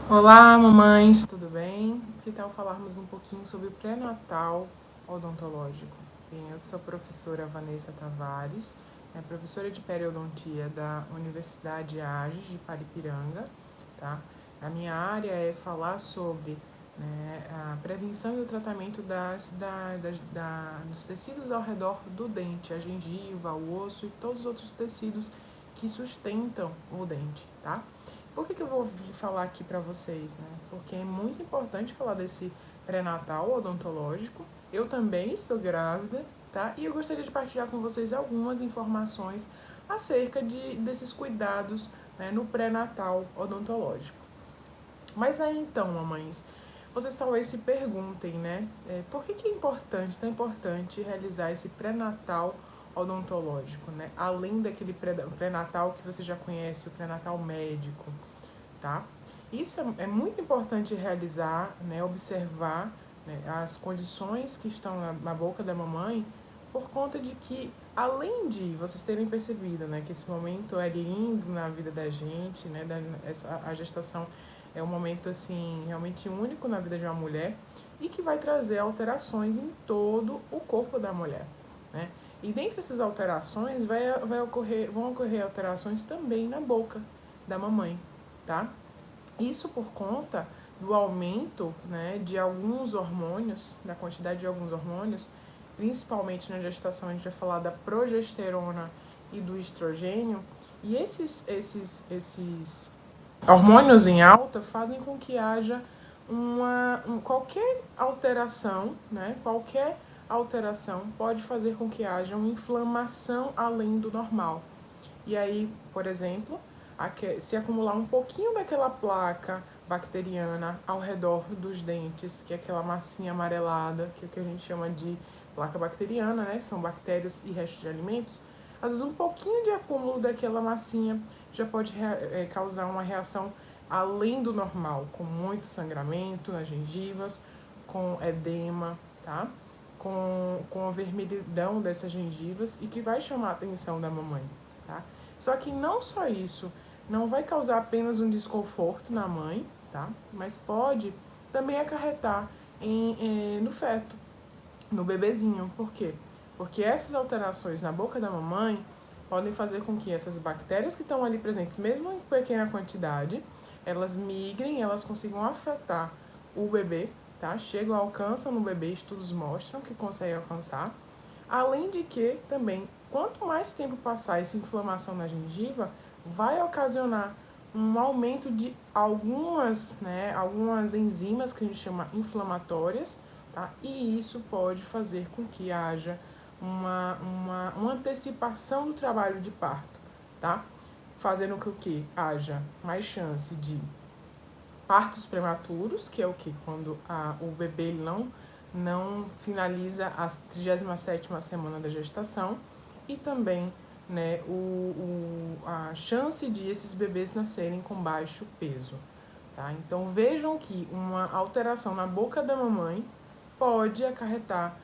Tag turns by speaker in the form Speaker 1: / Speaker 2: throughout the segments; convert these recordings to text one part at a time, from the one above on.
Speaker 1: Olá, mamães, tudo bem? Que tal falarmos um pouquinho sobre o pré-natal odontológico? Bem, eu sou a professora Vanessa Tavares, professora de periodontia da Universidade AGES de Paripiranga, tá? A minha área é falar sobre a prevenção e o tratamento dos tecidos ao redor do dente, a gengiva, o osso e todos os outros tecidos que sustentam o dente, tá? Por que eu vou vir falar aqui para vocês, né? Porque é muito importante falar desse pré-natal odontológico. Eu também estou grávida, tá? E eu gostaria de partilhar com vocês algumas informações acerca desses cuidados, né, no pré-natal odontológico. Mas aí então, mamães, vocês talvez se perguntem, né? Por que é importante, tão importante, realizar esse pré-natal odontológico, né? Além daquele pré-natal que você já conhece, o pré-natal médico, tá? Isso é muito importante realizar, né? Observar, né, as condições que estão na boca da mamãe, por conta de que, além de vocês terem percebido, né, que esse momento é lindo na vida da gente, né, a gestação é um momento, assim, realmente único na vida de uma mulher e que vai trazer alterações em todo o corpo da mulher, né? E dentre essas alterações vão ocorrer alterações também na boca da mamãe, tá? Isso por conta do aumento, né, de alguns hormônios, da quantidade de alguns hormônios, principalmente na gestação a gente vai falar da progesterona e do estrogênio, e esses hormônios em alta fazem com que haja qualquer alteração, né, qualquer alteração pode fazer com que haja uma inflamação além do normal. E aí, por exemplo, se acumular um pouquinho daquela placa bacteriana ao redor dos dentes, que é aquela massinha amarelada, que é o que a gente chama de placa bacteriana, né? São bactérias e restos de alimentos. Às vezes um pouquinho de acúmulo daquela massinha já pode causar uma reação além do normal, com muito sangramento nas gengivas, com edema, tá? Com a vermelhidão dessas gengivas e que vai chamar a atenção da mamãe, tá? Só que não só isso, não vai causar apenas um desconforto na mãe, tá? Mas pode também acarretar no feto, no bebezinho. Por quê? Porque essas alterações na boca da mamãe podem fazer com que essas bactérias que estão ali presentes, mesmo em pequena quantidade, elas migrem, elas consigam afetar o bebê, tá? Chegam, alcançam no bebê, estudos mostram que conseguem alcançar. Além de que também, quanto mais tempo passar essa inflamação na gengiva, vai ocasionar um aumento de algumas enzimas que a gente chama inflamatórias, tá? E isso pode fazer com que haja uma antecipação do trabalho de parto, tá? Fazendo com que haja mais chance de partos prematuros, que é o que? Quando o bebê não finaliza a 37ª semana da gestação, e também, né, a chance de esses bebês nascerem com baixo peso. Tá? Então vejam que uma alteração na boca da mamãe pode acarretar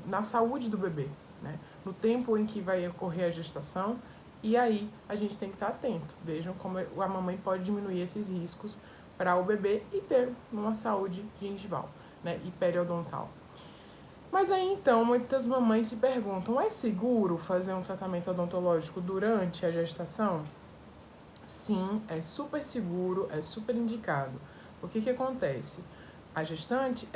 Speaker 1: na saúde do bebê, né? No tempo em que vai ocorrer a gestação, e aí a gente tem que estar atento. Vejam como a mamãe pode diminuir esses riscos para o bebê e ter uma saúde gengival, né, e periodontal. Mas aí então, muitas mamães se perguntam, é seguro fazer um tratamento odontológico durante a gestação? Sim, é super seguro, é super indicado. O que acontece? A gestante,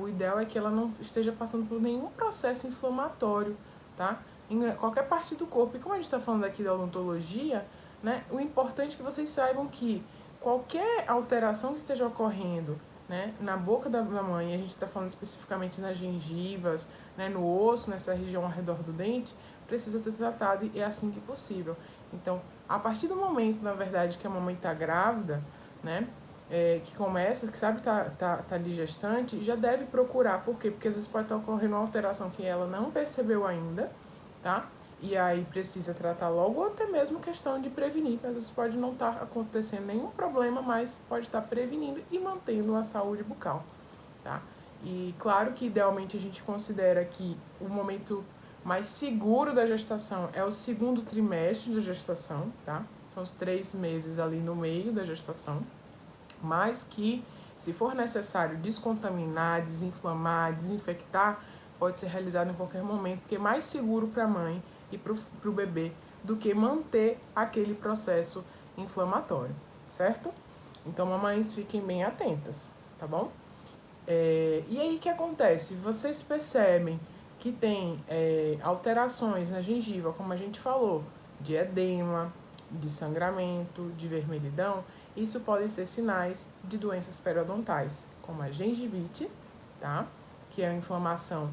Speaker 1: o ideal é que ela não esteja passando por nenhum processo inflamatório, tá? Em qualquer parte do corpo. E como a gente está falando aqui da odontologia, né, o importante é que vocês saibam que qualquer alteração que esteja ocorrendo, né, na boca da mãe, a gente está falando especificamente nas gengivas, né, no osso, nessa região ao redor do dente, precisa ser tratado e é assim que possível. Então, a partir do momento, na verdade, que a mamãe está grávida, né, que começa, que sabe tá ali gestante, já deve procurar. Por quê? Porque às vezes pode estar ocorrendo uma alteração que ela não percebeu ainda, tá? E aí precisa tratar logo, ou até mesmo questão de prevenir. Às vezes pode não estar acontecendo nenhum problema, mas pode estar prevenindo e mantendo a saúde bucal, tá? E claro que idealmente a gente considera que o momento mais seguro da gestação é o segundo trimestre da gestação, tá? são os 3 meses ali no meio da gestação, mas que, se for necessário descontaminar, desinflamar, desinfectar, pode ser realizado em qualquer momento, porque é mais seguro para a mãe e para o bebê do que manter aquele processo inflamatório, certo? Então, mamães, fiquem bem atentas, tá bom? E aí, o que acontece? Vocês percebem que tem alterações na gengiva, como a gente falou, de edema, de sangramento, de vermelhidão. Isso podem ser sinais de doenças periodontais, como a gengivite, tá? Que é a inflamação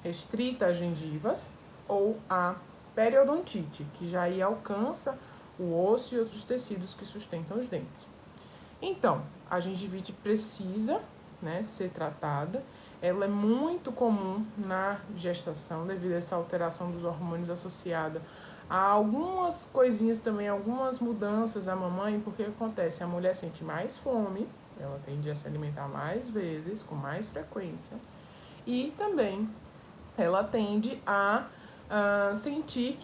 Speaker 1: restrita às gengivas, ou a periodontite, que já aí alcança o osso e outros tecidos que sustentam os dentes. Então, a gengivite precisa, né, ser tratada. Ela é muito comum na gestação devido a essa alteração dos hormônios associada a algumas coisinhas também, algumas mudanças da mamãe, porque acontece, a mulher sente mais fome, ela tende a se alimentar mais vezes, com mais frequência, e também ela tende a sentir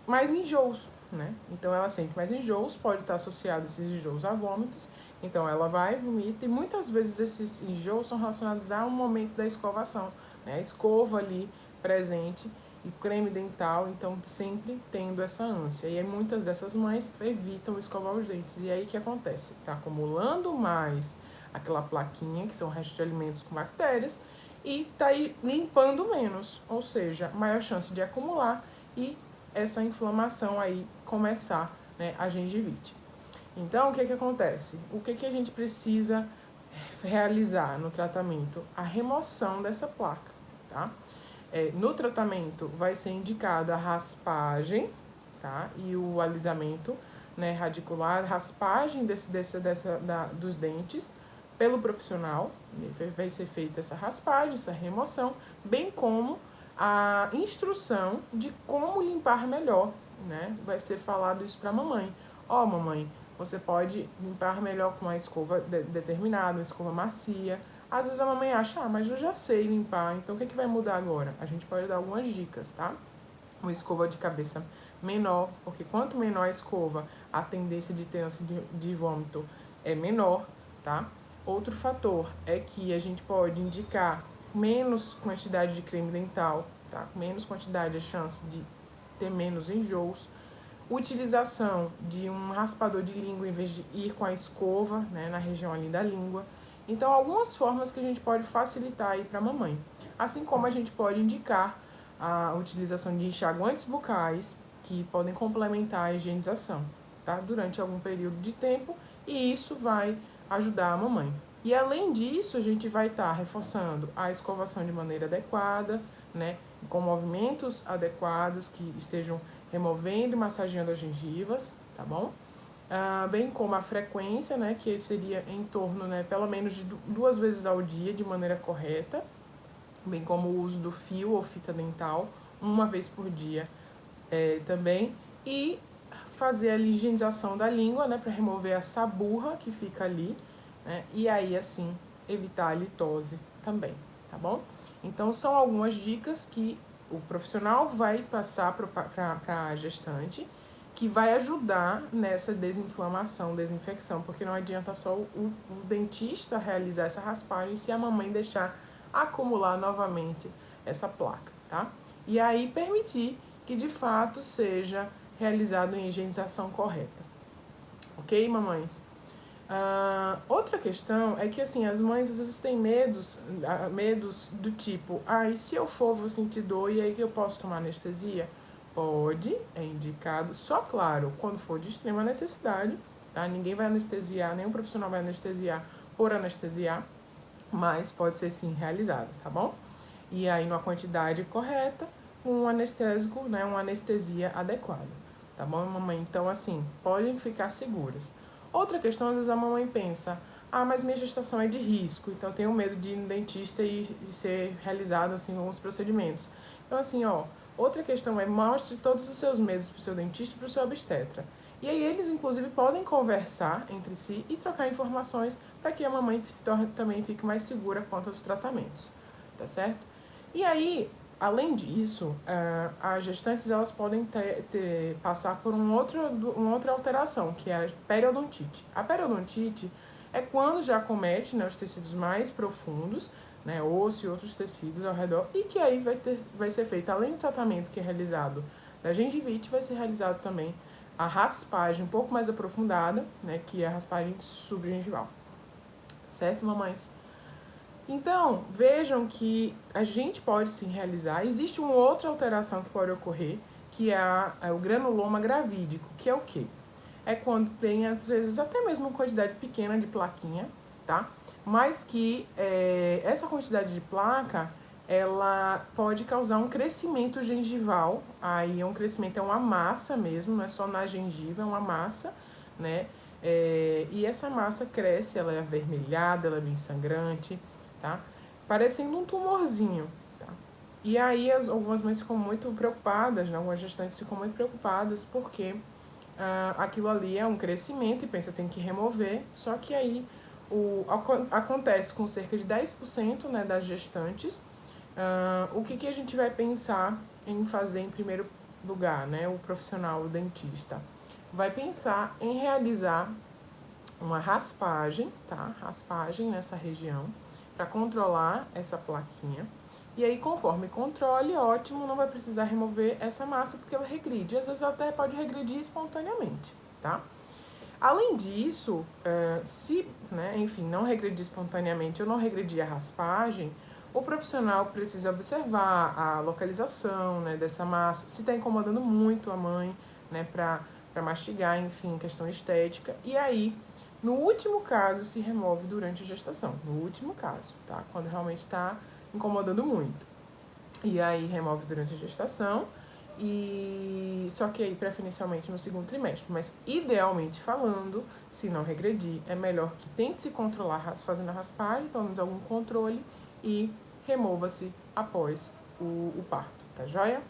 Speaker 1: mais enjoos, né? Então ela sente mais enjoos, pode estar associado esses enjoos a vômitos, então ela vai, vomita, e muitas vezes esses enjoos são relacionados a um momento da escovação, né? A escova ali presente e creme dental, então sempre tendo essa ânsia. E aí muitas dessas mães evitam escovar os dentes. E aí o que acontece? Tá acumulando mais aquela plaquinha, que são restos de alimentos com bactérias, e tá aí limpando menos, ou seja, maior chance de acumular e essa inflamação aí começar, né, a gengivite. Então, o que acontece? O que a gente precisa realizar no tratamento? A remoção dessa placa, tá? No tratamento vai ser indicado a raspagem, tá? E o alisamento, né, radicular, raspagem dos dentes pelo profissional. Vai ser feita essa raspagem, essa remoção, bem como a instrução de como limpar melhor, né? Vai ser falado isso para a mamãe. Ó, mamãe, você pode limpar melhor com uma escova determinada, uma escova macia. Às vezes a mamãe acha, mas eu já sei limpar, então o que vai mudar agora? A gente pode dar algumas dicas, tá? Uma escova de cabeça menor, porque quanto menor a escova, a tendência de ter ânsia de vômito é menor, tá? Outro fator é que a gente pode indicar menos quantidade de creme dental, tá? Menos quantidade, a chance de ter menos enjoos. Utilização de um raspador de língua em vez de ir com a escova, né, na região ali da língua. Então, algumas formas que a gente pode facilitar aí para a mamãe. Assim como a gente pode indicar a utilização de enxaguantes bucais, que podem complementar a higienização, tá? Durante algum período de tempo, e isso vai ajudar a mamãe. E além disso, a gente vai estar reforçando a escovação de maneira adequada, né? Com movimentos adequados que estejam removendo e massageando as gengivas, tá bom? Bem como a frequência, né, que seria em torno, né, pelo menos de 2 vezes ao dia, de maneira correta, bem como o uso do fio ou fita dental, 1 vez por dia também, e fazer a higienização da língua, né, para remover a saburra que fica ali, né, e aí, assim, evitar a litose também, tá bom? Então, são algumas dicas que o profissional vai passar para a gestante, que vai ajudar nessa desinflamação, desinfecção, porque não adianta só o dentista realizar essa raspagem se a mamãe deixar acumular novamente essa placa, tá? E aí permitir que de fato seja realizado em higienização correta. Ok, mamães? Outra questão é que, assim, as mães às vezes têm medos do tipo, e se eu for, vou sentir dor, e aí que eu posso tomar anestesia? Pode, é indicado, só claro, quando for de extrema necessidade, tá? Ninguém vai anestesiar, nenhum profissional vai anestesiar por anestesiar, mas pode ser sim realizado, tá bom? E aí, numa quantidade correta, um anestésico, né, uma anestesia adequada, tá bom, mamãe? Então, assim, podem ficar seguras. Outra questão, às vezes a mamãe pensa, mas minha gestação é de risco, então eu tenho medo de ir no dentista e ser realizado, assim, alguns procedimentos. Então, assim, outra questão é mostre todos os seus medos pro seu dentista e pro seu obstetra. E aí eles, inclusive, podem conversar entre si e trocar informações para que a mamãe também fique mais segura quanto aos tratamentos, tá certo? E aí, Além disso, as gestantes elas podem passar por uma outra alteração, que é a periodontite. A periodontite é quando já acomete, né, os tecidos mais profundos, né, osso e outros tecidos ao redor, e que aí vai ser feito, além do tratamento que é realizado da gengivite, vai ser realizado também a raspagem um pouco mais aprofundada, né, que é a raspagem subgengival. Certo, mamães? Então, vejam que a gente pode sim realizar. Existe uma outra alteração que pode ocorrer, que é o granuloma gravídico, que é o quê? É quando tem, às vezes, até mesmo uma quantidade pequena de plaquinha, tá? Mas que essa quantidade de placa, ela pode causar um crescimento gengival. Aí é um crescimento, é uma massa mesmo, não é só na gengiva, é uma massa, né? E essa massa cresce, ela é avermelhada, ela é bem sangrante, tá? Parecendo um tumorzinho, tá? E aí algumas mães ficam muito preocupadas, né? Algumas gestantes ficam muito preocupadas porque aquilo ali é um crescimento e pensa tem que remover, só que aí acontece com cerca de 10%, né, das gestantes. O que a gente vai pensar em fazer em primeiro lugar, né? O profissional, o dentista, vai pensar em realizar uma raspagem, tá? Raspagem nessa região, para controlar essa plaquinha. E aí, conforme controle, ótimo, não vai precisar remover essa massa porque ela regride. Às vezes ela até pode regredir espontaneamente, tá? Além disso, se, né, enfim, não regredir espontaneamente ou não regredir a raspagem, o profissional precisa observar a localização, né, dessa massa, se está incomodando muito a mãe, né, para mastigar, enfim, questão estética. E aí, no último caso, se remove durante a gestação. No último caso, tá? Quando realmente está incomodando muito. E aí, remove durante a gestação. E só que aí preferencialmente no segundo trimestre, mas idealmente falando, se não regredir, é melhor que tente se controlar fazendo a raspagem, pelo menos algum controle, e remova-se após o parto, tá joia?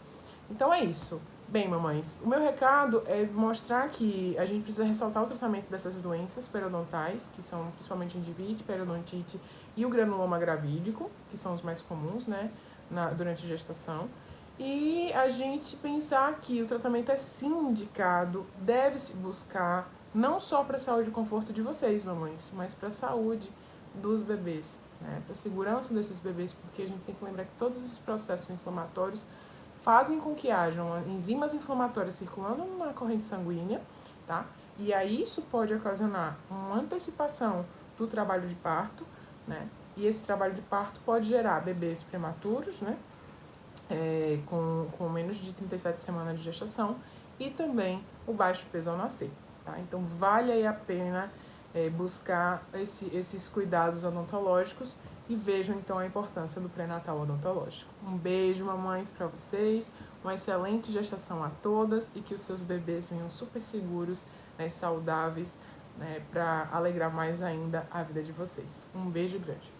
Speaker 1: Então é isso. Bem, mamães, o meu recado é mostrar que a gente precisa ressaltar o tratamento dessas doenças periodontais, que são principalmente gengivite, periodontite e o granuloma gravídico, que são os mais comuns, né, durante a gestação. E a gente pensar que o tratamento é sim indicado, deve-se buscar, não só para a saúde e conforto de vocês, mamães, mas para a saúde dos bebês, né? Para a segurança desses bebês, porque a gente tem que lembrar que todos esses processos inflamatórios fazem com que hajam enzimas inflamatórias circulando na corrente sanguínea, tá? E aí isso pode ocasionar uma antecipação do trabalho de parto, né? E esse trabalho de parto pode gerar bebês prematuros, né? Com menos de 37 semanas de gestação e também o baixo peso ao nascer, tá? Então vale aí a pena buscar esses cuidados odontológicos e vejam então a importância do pré-natal odontológico. Um beijo, mamães, para vocês, uma excelente gestação a todas e que os seus bebês venham super seguros, né, saudáveis, né, para alegrar mais ainda a vida de vocês. Um beijo grande.